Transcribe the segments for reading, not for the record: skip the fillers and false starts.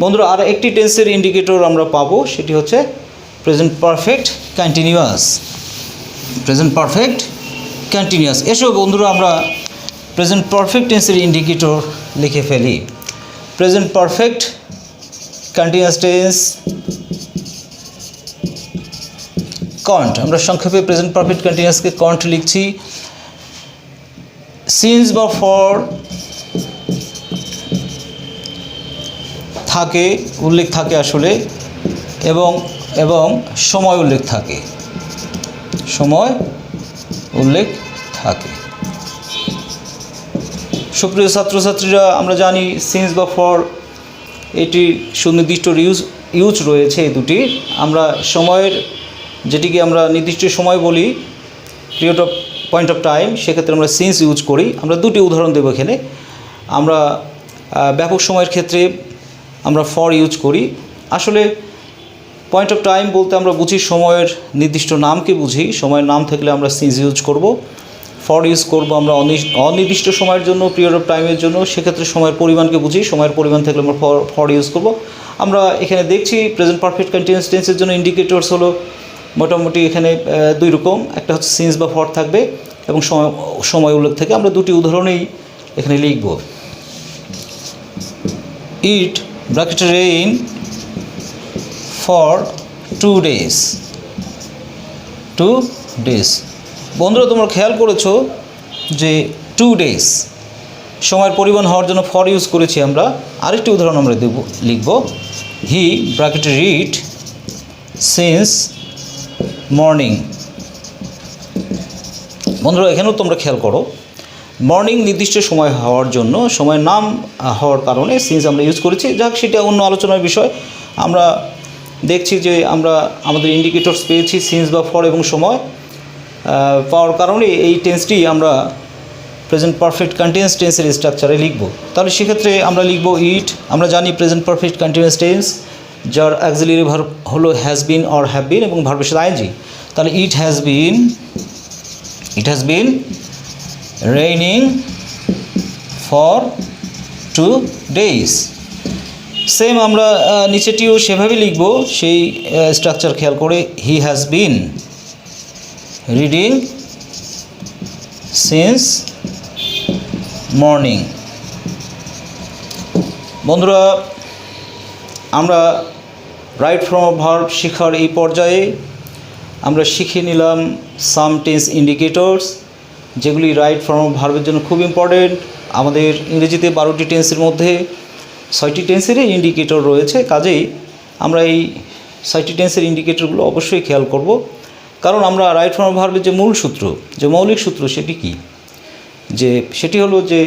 বন্ধুরা আর একটি টেন্সের ইন্ডিকেটর আমরা পাবো, সেটি হচ্ছে present perfect continuous. Present perfect continuous. এসো বন্ধুরা আমরা প্রেজেন্ট পারফেক্ট টেন্সের ইন্ডিকেটর লিখে ফেলি। প্রেজেন্ট পারফেক্ট কন্টিনিউয়াস টেন্স কন্ট, আমরা সংক্ষেপে প্রেজেন্ট পারফেক্ট কন্টিনিউয়াসকে কন্ট লিখছি। সিন্স বা ফর থাকে, উল্লেখ থাকে আসলে, এবং সময় উল্লেখ থাকে, সময় উল্লেখ থাকে। সুপ্রিয় ছাত্রছাত্রীরা, আমরা জানি সিন্স বা ফর এটি সুনির্দিষ্ট ইউজ রয়েছে এই দুটি। আমরা সময়ের, যেটিকে আমরা নির্দিষ্ট সময় বলি, পয়েন্ট অফ টাইম, সেক্ষেত্রে আমরা সিন্স ইউজ করি। আমরা দুটি উদাহরণ দেব এখানে। আমরা ব্যাপক সময়ের ক্ষেত্রে আমরা ফর ইউজ করি। আসলে পয়েন্ট অফ টাইম বলতে আমরা বুঝি সময়ের নির্দিষ্ট নামকে বুঝি। সময়ের নাম থাকলে আমরা সিন্স ইউজ করব। ফর ইউজ করব আমরা অনির্দিষ্ট সময়ের জন্য, পিরিয়ড অফ টাইমের জন্য, সেক্ষেত্রে সময়ের পরিমাণকে বুঝি। সময়ের পরিমাণ থাকলে আমরা ফর ইউজ করব। আমরা এখানে দেখছি প্রেজেন্ট পারফেক্ট কন্টিনিউয়াস টেন্সের জন্য ইন্ডিকেটরস হলো মোটামুটি এখানে দুই রকম। একটা হচ্ছে সিন্স বা ফর থাকবে এবং সময় উল্লেখ থাকে। আমরা দুটি উদাহরণেই এখানে লিখব। ইট bracket rain for 2 days। 2 days। বন্ধুরা তোমরা খেয়াল করেছো যে 2 days সময়ের পরিমাণ হওয়ার জন্য ফর ইউজ করেছি আমরা। আরেকটি উদাহরণ আমরা লিখব। হি ব্র্যাকেট রিড সিন্স মর্নিং। বন্ধুরা এখানেও তোমরা খেয়াল করো, মর্নিং নির্দিষ্ট সময় হওয়ার জন্য, সময়ের নাম হওয়ার কারণে সিন্স আমরা ইউজ করেছি। যাক, সেটা অন্য আলোচনার বিষয়। আমরা দেখছি যে আমরা আমাদের ইন্ডিকেটরস পেয়েছি সিন্স বা ফর এবং সময় পাওয়ার কারণে এই টেন্সটি আমরা প্রেজেন্ট পারফেক্ট কন্টিনিউয়াস টেন্সের স্ট্রাকচারে লিখব। তাহলে সেক্ষেত্রে আমরা লিখব ইট। আমরা জানি প্রেজেন্ট পারফেক্ট কন্টিনিউয়াস টেন্স যার অক্সিলারি ভার্ব হলো has been or have been এবং ভার্বের সাথে আইএনজি। তাহলে it has been raining for 2 days। Same আমরা নিচেটিও সেভাবে লিখব, সেই স্ট্রাকচার খেয়াল করে। He has been reading since morning. বন্ধুরা আমরা রাইট ফর্ম অফ ভার্ব শেখার এই পর্যায়ে আমরা শিখে নিলাম সাম টেন্স ইন্ডিকেটরস, যেগুলি রাইট ফর্ম অফ ভার্বের জন্য খুব ইম্পর্টেন্ট। আমাদের ইংরেজিতে 12টি টেন্সের মধ্যে 6টি টেন্সেরই ইন্ডিকেটর রয়েছে। কাজেই আমরা এই 6টি টেন্সের ইন্ডিকেটরগুলো অবশ্যই খেয়াল করব, কারণ আমরা রাইট ফর্ম অফ ভার্বের যে মূল সূত্র, যে মৌলিক সূত্র, সেটি কি? সেটি হলো যে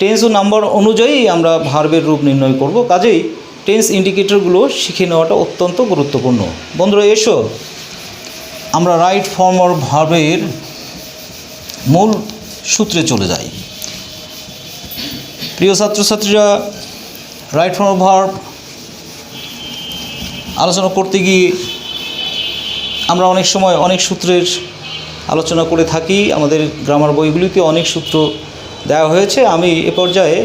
টেন্স ও নাম্বার অনুযায়ী আমরা ভার্বের রূপ নির্ণয় করব। কাজেই টেন্স ইন্ডিকেটরগুলো শিখে নেওয়াটা অত্যন্ত গুরুত্বপূর্ণ। বন্ধুরা এসো আমরা রাইট ফর্ম অফ ভার্বের মূল সূত্রে চলে যাই। প্রিয় ছাত্রছাত্রীরা, রাইট ফর্ম অফ ভার্ব আলোচনা করতে গিয়ে আমরা অনেক সময় অনেক সূত্রের আলোচনা করে থাকি। আমাদের গ্রামার বইগুলিতে অনেক সূত্র দেওয়া হয়েছে। আমি এ পর্যায়ে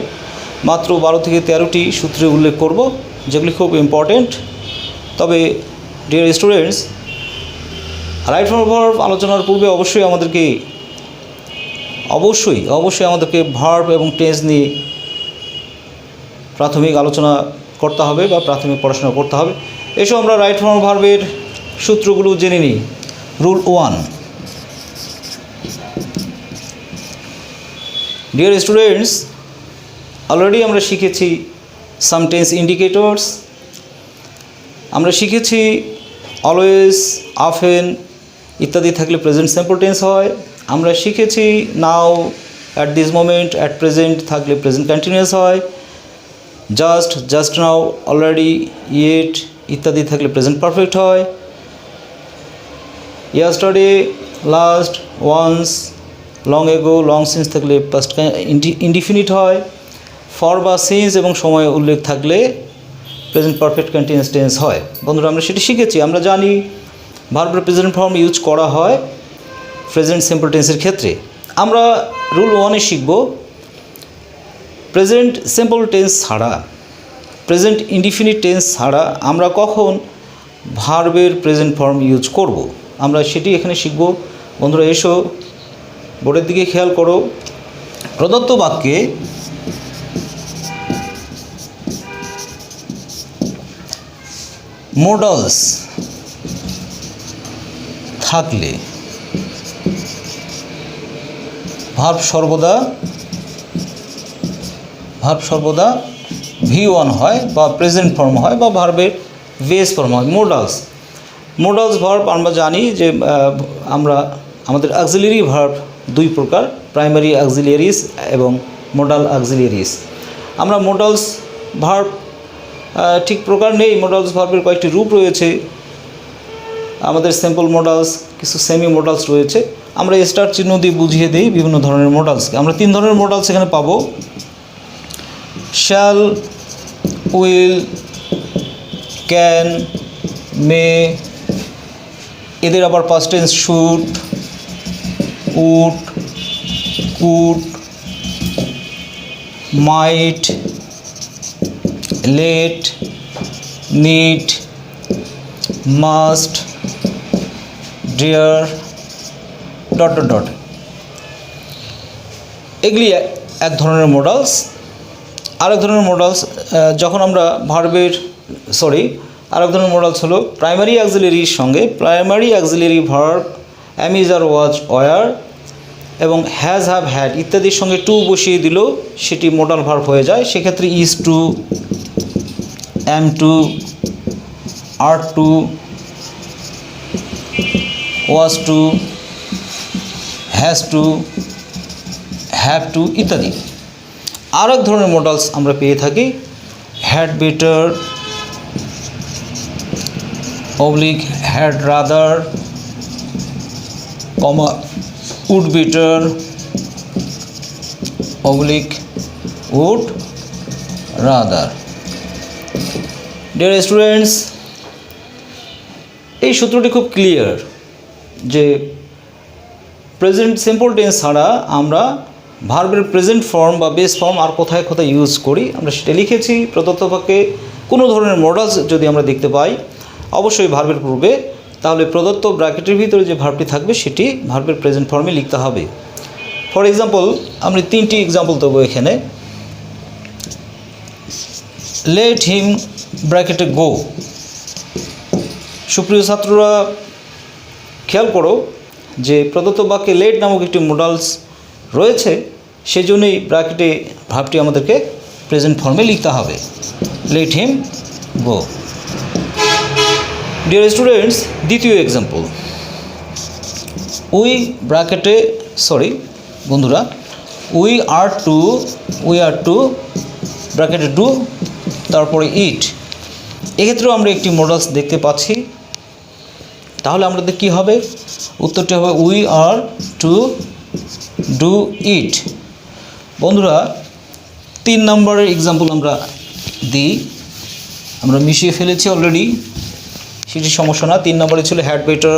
মাত্র 12 থেকে 13টি সূত্রে উল্লেখ করব, যেগুলি খুব ইম্পর্টেন্ট। তবে dear students, right form of verb আলোচনার পূর্বে অবশ্যই আমাদেরকে ভার্ব এবং টেন্স নিয়ে প্রাথমিক আলোচনা করতে হবে বা প্রাথমিক পড়াশোনা করতে হবে। এসো আমরা রাইট ফর্ম অফ ভার্বের সূত্রগুলো জেনে নিই। রুল 1। ডিয়ার স্টুডেন্টস, অলরেডি আমরা শিখেছি সাম টেন্স ইন্ডিকেটরস। আমরা শিখেছি অলওয়েজ, অফেন ইত্যাদি থাকলে প্রেজেন্ট সিম্পল টেন্স হয়। আমরা শিখেছি now, at this moment, at present থাকলে প্রেজেন্ট কন্টিনিউয়াস হয়। জাস্ট নাও, অলরেডি, ইয়েট ইত্যাদি থাকলে প্রেজেন্ট পারফেক্ট হয়। Yesterday, last, once, long ago, long since থাকলে পাস্ট ইনডিফিনিট হয়। ফর বা সিন্স এবং সময় উল্লেখ থাকলে প্রেজেন্ট পারফেক্ট কন্টিনিউয়াস টেন্স হয়। বন্ধুরা আমরা সেটি শিখেছি। আমরা জানি ভার্বের প্রেজেন্ট ফর্ম ইউজ করা হয় প্রেজেন্ট সিম্পল টেন্সের ক্ষেত্রে। আমরা রুল 1-এ শিখব প্রেজেন্ট সিম্পল টেন্স ছাড়া প্রেজেন্ট ইনডিফিনিট টেন্স ছাড়া আমরা কখন ভার্বের প্রেজেন্ট ফর্ম ইউজ করব, আমরা সেটি এখানে শিখব। বন্ধুরা এসো, বোর্ডের দিকে খেয়াল করো। প্রদত্ত বাক্যে মোডালস থাকলে ভার্ব সর্বদা V1 হয় বা প্রেজেন্ট ফর্ম হয় বা ভার্বের বেস ফর্ম হয়। মোডালস ভার্ব আমরা জানি যে আমাদের অক্সিলিয়ারি ভার্ব দুই প্রকার, প্রাইমারি অক্সিলিয়ারিস এবং মোডাল অক্সিলিয়ারিস। আমরা মোডালস ভার্ব ঠিক প্রকার নেই, মোডালস ভার্বের কয়েকটি রূপ রয়েছে। আমাদের সিম্পল মোডালস, কিছু সেমি মোডালস রয়েছে। আমরা স্টার চিহ্ন দিয়ে বুঝিয়ে দিই বিভিন্ন ধরনের মোডালসকে। আমরা 3 ধরনের মোডালস এখানে পাবো: শ্যাল, উইল, ক্যান, মে। এদের আবার past tense should, would, could, might, let, need, must, dare, dot. এগুলি এক ধরনের মোডালস। আরেক ধরনের মোডালস যখন আমরা আরেক ধরনের মোডালস হলো প্রাইমারি অক্সিলিয়ারির সঙ্গে primary auxiliary verb am, is, are, was, were এবং হ্যাজ, হ্যাভ, হ্যাড ইত্যাদির সঙ্গে টু বসিয়ে দিলেও সেটি মোডাল ভার্ব হয়ে যায়। সেক্ষেত্রে is to, am to, are to, was to, has to, have to ইত্যাদি। আর এক ধরনের মোডালস আমরা পেয়ে থাকি had better, oblique had rather, comma would better, oblique would rather. Dear students, এই সূত্রটি খুব ক্লিয়ার যে প্রেজেন্ট সিম্পল টেন্স ছাড়া আমরা ভার্বের প্রেজেন্ট ফর্ম বা বেস ফর্ম আর কোথায় কোথায় ইউজ করি আমরা সেটা লিখেছি। প্রদত্ত বাক্যে কোনো ধরনের মোডালস যদি আমরা দেখতে পাই অবশ্যই ভার্বের পূর্বে, তাহলে প্রদত্ত ব্র্যাকেটের ভিতরে যে ভার্বটি থাকবে সেটি ভার্বের প্রেজেন্ট ফর্মে লিখতে হবে। ফর এক্সাম্পল আমি 3টি এক্সাম্পল দেবো এখানে। লেট হিম ব্র্যাকেটে গো। সুপ্রিয় ছাত্ররা খেয়াল করো যে প্রদত্ত বাক্যে লেট নামক একটি মোডালস রয়েছে, সেজন্যই ব্র্যাকেটে ভার্বটি আমাদেরকে প্রেজেন্ট ফর্মে লিখতে হবে। লেট হিম গো। ডিয়ার স্টুডেন্টস, দ্বিতীয় এক্সাম্পল বন্ধুরা উই আর টু ব্র্যাকেটে ডু, তারপরে ইট। এক্ষেত্রেও আমরা একটি মোডালস দেখতে পাচ্ছি। তাহলে আমাদের কি হবে? উত্তরটি হবে we are to do it. বন্ধুরা 3 নম্বরের এক্সাম্পল আমরা দিই, আমরা মিশিয়ে ফেলেছি অলরেডি, সেটি সমস্যা না। 3 নম্বরে ছিল had better,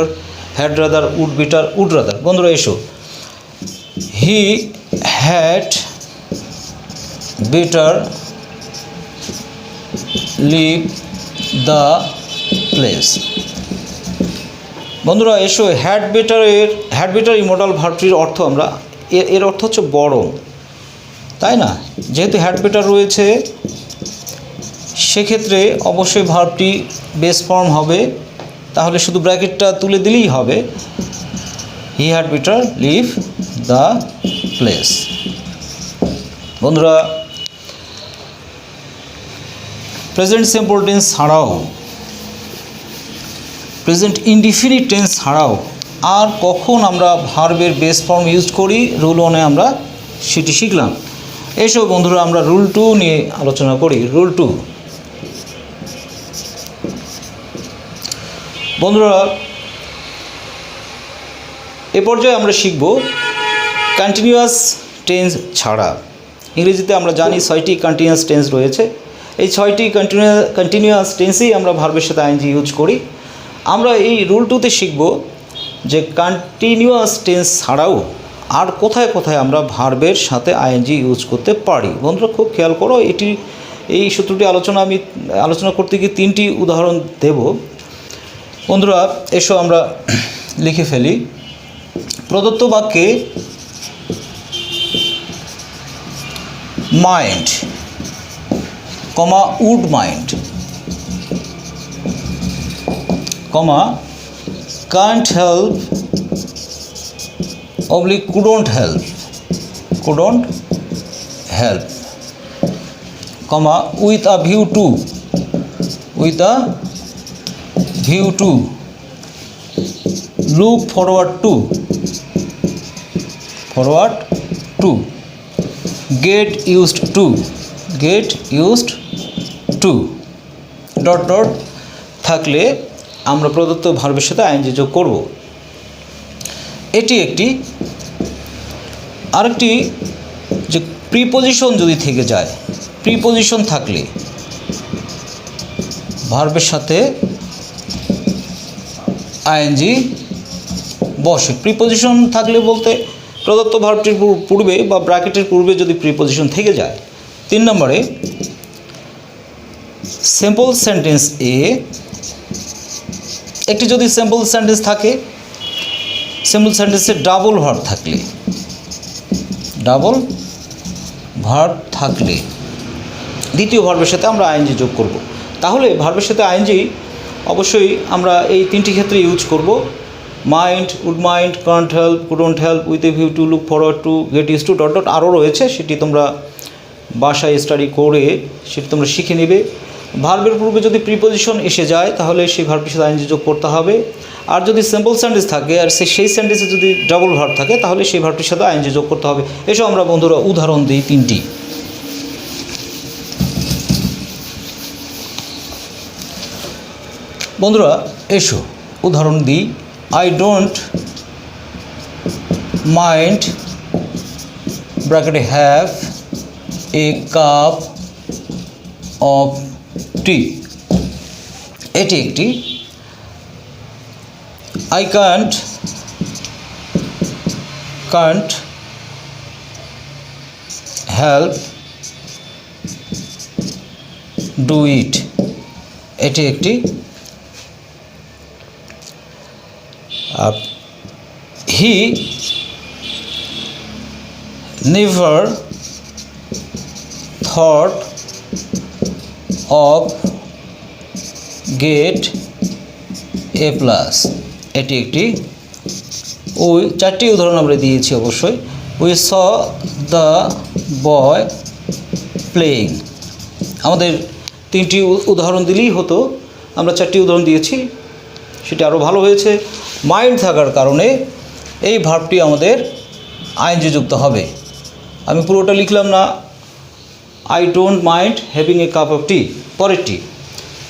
had rather, would better, would rather. বন্ধুরা এসো, he had better leave the place. বন্ধুরা এসো, হ্যাড বেটার এই মডাল ভার্বটির অর্থ আমরা এর অর্থ হচ্ছে বরং, তাই না? যেহেতু হ্যাড বেটার রয়েছে সেক্ষেত্রে অবশ্যই ভার্বটি বেস ফর্ম হবে, তাহলে শুধু ব্র্যাকেটটা তুলে দিলেই হবে। He had better leave the place. বন্ধুরা প্রেজেন্ট সিম্পল টেন্স ছাড়াও, প্রেজেন্ট ইনডিফিনিট টেন্স ছাড়াও আর কখন আমরা ভার্বের বেস ফর্ম ইউজ করি রুল 1-এ আমরা সেটি শিখলাম। এসব বন্ধুরা আমরা রুল 2 নিয়ে আলোচনা করি। রুল 2 বন্ধুরা এ পর্যায়ে আমরা শিখব কন্টিনিউয়াস টেন্স ছাড়া। ইংরেজিতে আমরা জানি 6টি কন্টিনিউয়াস টেন্স রয়েছে। এই 6টি কন্টিনিউয়াস টেন্সেই আমরা ভার্বের সাথে আইএনজি ইউজ করি। আমরা এই রুল 2-তে শিখব যে কন্টিনিউয়াস টেন্স ছাড়াও আর কোথায় কোথায় আমরা ভার্বের সাথে আইএনজি ইউজ করতে পারি। বন্ধুরা খুব খেয়াল করো, এই সূত্রটি আলোচনা করতে গিয়ে 3টি উদাহরণ দেব। বন্ধুরা এসো আমরা লিখে ফেলি। প্রদত্ত বাক্যে mind, comma would mind, comma can't help oblique couldn't help, comma with a view to look forward to get used to dot dot থাকলে আমরা প্রদত্ত ভার্বের সাথে আইএনজি যোগ করব। এটি একটি। আরেকটি যে প্রিপোজিশন যদি থেকে যায়, প্রিপোজিশন থাকলে ভার্বের সাথে আইএনজি বসে। প্রিপোজিশন থাকলে বলতে প্রদত্ত ভার্বটির পূর্বে বা ব্র্যাকেটের পূর্বে যদি প্রিপোজিশন থেকে যায়। 3 নম্বরে সিম্পল সেন্টেন্স এ একটি যদি সিম্পল সেন্টেন্স থাকে, সিম্পল সেন্টেন্সে ডাবল ভার্ব থাকলে দ্বিতীয় ভার্বের সাথে আমরা আইএনজি যোগ করব। তাহলে ভার্বের সাথে আইএনজি অবশ্যই আমরা এই 3টি ক্ষেত্রে ইউজ করব। Mind, would mind, can't help, couldn't help, with a view to, look forward to, get use to dot dot আরও রয়েছে, সেটি তোমরা বাসায় স্টাডি করে সেটি তোমরা শিখে নেবে। ভার্বের পূর্বে যদি প্রিপোজিশন এসে যায় তাহলে সেই ভার্বের সাথে আইএনজি যোগ করতে হবে। আর যদি সিম্পল সেন্টেন্স থাকে আর সেই সেন্টেন্সে যদি ডাবল ভার্ব থাকে তাহলে সেই ভার্বটির সাথে আইএনজি যোগ করতে হবে। এসো আমরা বন্ধুরা উদাহরণ দিই 3টি। বন্ধুরা এসো উদাহরণ দিই। আই ডোন্ট মাইন্ড ব্র্যাকেটে হ্যাভ এ কাপ অফ টি, এটি একটি। I can't help do it, এটি একটি। He never thought of gate A plus, এটি একটি। ওই 4টি উদাহরণ আমরা দিয়েছি অবশ্যই। We saw the boy playing, আমাদের 3টি উদাহরণ দিলেই হতো, আমরা 4টি উদাহরণ দিয়েছি, সেটি আরও ভালো হয়েছে। মাইন্ড থাকার কারণে এই ভার্বটি আমাদের আইএনজি যুক্ত হবে। আমি পুরোটা লিখলাম না। I don't mind having a cup of tea, পরেরটি।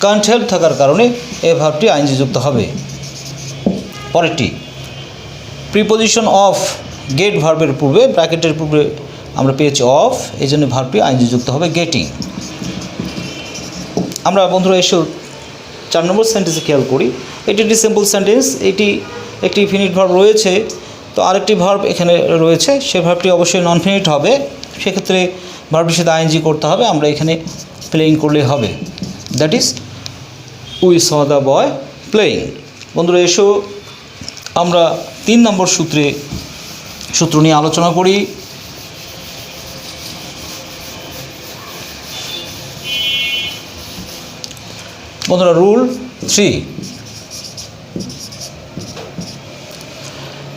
কান্ট হেল্প থাকার কারণে এই ভার্বটি আইএনজি যুক্ত হবে। পরেরটি প্রিপোজিশন অফ গেট ভার্বের পূর্বে ব্র্যাকেটের পূর্বে আমরা পেয়েছি অফ, এই জন্য ভার্বটি আইএনজি যুক্ত হবে গেটিং। আমরা বন্ধুরা এসে 4 নম্বর সেন্টেন্সে খেয়াল করি। এটি একটি সিম্পল সেন্টেন্স, এটি একটি ফিনিট ভার্ব রয়েছে, তো আরেকটি ভার্ব এখানে রয়েছে, সে ভার্বটি অবশ্যই নন ফিনিট হবে, সেক্ষেত্রে ভার্বের সাথে আইএনজি করতে হবে। আমরা এখানে প্লেইং করলে হবে, that is we saw the boy playing. বন্ধুরা এসো আমরা 3 নম্বর সূত্র নিয়ে আলোচনা করি। বন্ধুরা রুল 3।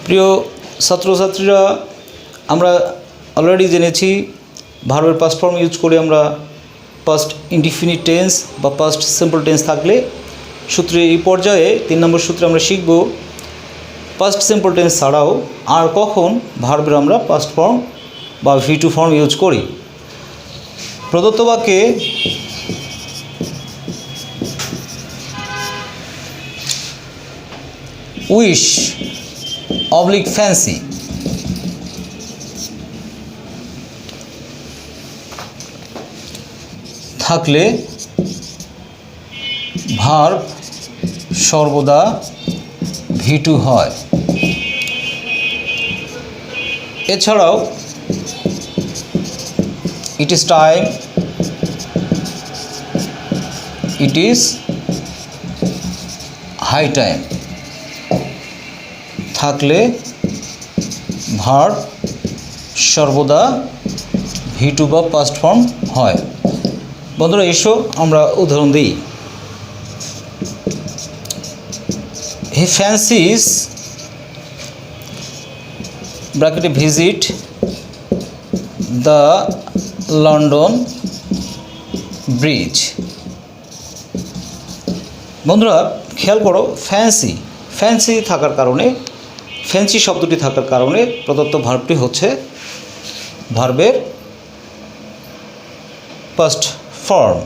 প্রিয় ছাত্রছাত্রীরা, আমরা অলরেডি জেনেছি ভার্বের পাস্ট ফর্ম ইউজ করে আমরা পাস্ট ইনডিফিনিট টেন্স বা পাস্ট সিম্পল টেন্স থাকলে সূত্রে এই পর্যায়ে 3 নম্বর সূত্রে আমরা শিখব পাস্ট সিম্পল টেন্স ছাড়াও আর কখন ভার্বের আমরা পাস্ট ফর্ম বা V2 ফর্ম ইউজ করি। প্রদত্ত বাক্যে উইশ অবলিক ফ্যান্সি থাকলে ভার্ব সর্বদা V2 হয়। এছাড়াও it is time it is high time থাকলে ভার্ব সর্বদা V2 বা পাস্ট ফর্ম হয়। বন্ধুরা এসো আমরা উদাহরণ দিই। হি ফ্যান্সিস ব্র্যাকেটে ভিজিট দ্য লন্ডন ব্রিজ। বন্ধুরা খেয়াল করো, ফ্যান্সি থাকার কারণে, ফ্যান্সি শব্দটি থাকার কারণে প্রদত্ত ভার্বটি হচ্ছে ভার্বের পাস্ট ফর্ম।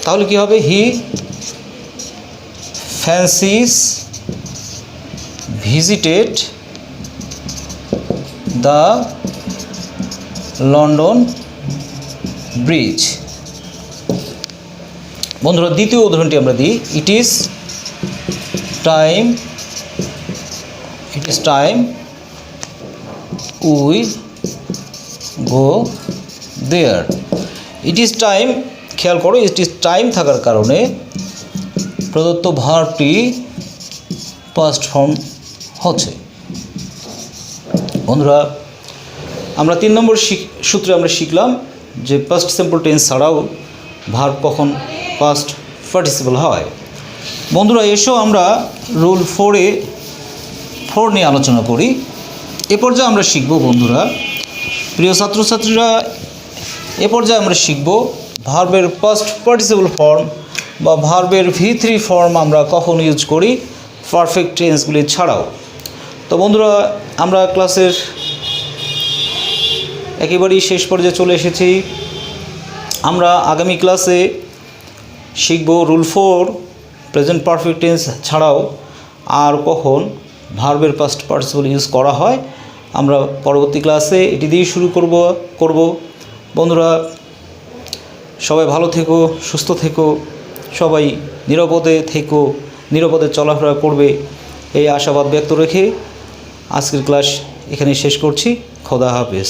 তাহলে কি হবে? He fancies visited the London Bridge. বন্ধুরা দ্বিতীয় উদাহরণটি আমরা দিই। It is time we go there. It is time, খেয়াল করো, ইট ইজ টাইম থাকার কারণে প্রদত্ত ভার্বটি পাস্ট ফর্ম হচ্ছে। বন্ধুরা আমরা 3 নম্বর সূত্রে আমরা শিখলাম যে পাস্ট সিম্পল টেন্স ছাড়াও ভার্ব কখন পাস্ট পার্টিসিপল হয়। বন্ধুরা এসো আমরা রুল 4 নিয়ে আলোচনা করি। এ পর্যায়ে আমরা শিখব, বন্ধুরা প্রিয় ছাত্রছাত্রীরা, এ পর্যায়ে আমরা শিখব ভার্বের পাস্ট পার্টিসিপল ফর্ম বা ভার্বের V3 ফর্ম আমরা কখন ইউজ করি পারফেক্ট টেন্সগুলি ছাড়াও। তো বন্ধুরা আমরা ক্লাসের একেবারেই শেষ পর্যায়ে চলে এসেছি। আমরা আগামী ক্লাসে শিখব রুল 4 প্রেজেন্ট পারফেক্ট টেন্স ছাড়াও আর কখন ভার্বের পাস্ট পার্টিসিপল ইউজ করা হয়। আমরা পরবর্তী ক্লাসে এটি দিয়ে শুরু করব। বন্ধুরা সবাই ভালো থেকো, সুস্থ থেকো, সবাই নিরাপদে চলাফেরা করবে এই আশাবাদ ব্যক্ত রেখে আজকের ক্লাস এখানে শেষ করছি। খোদা হাফেজ।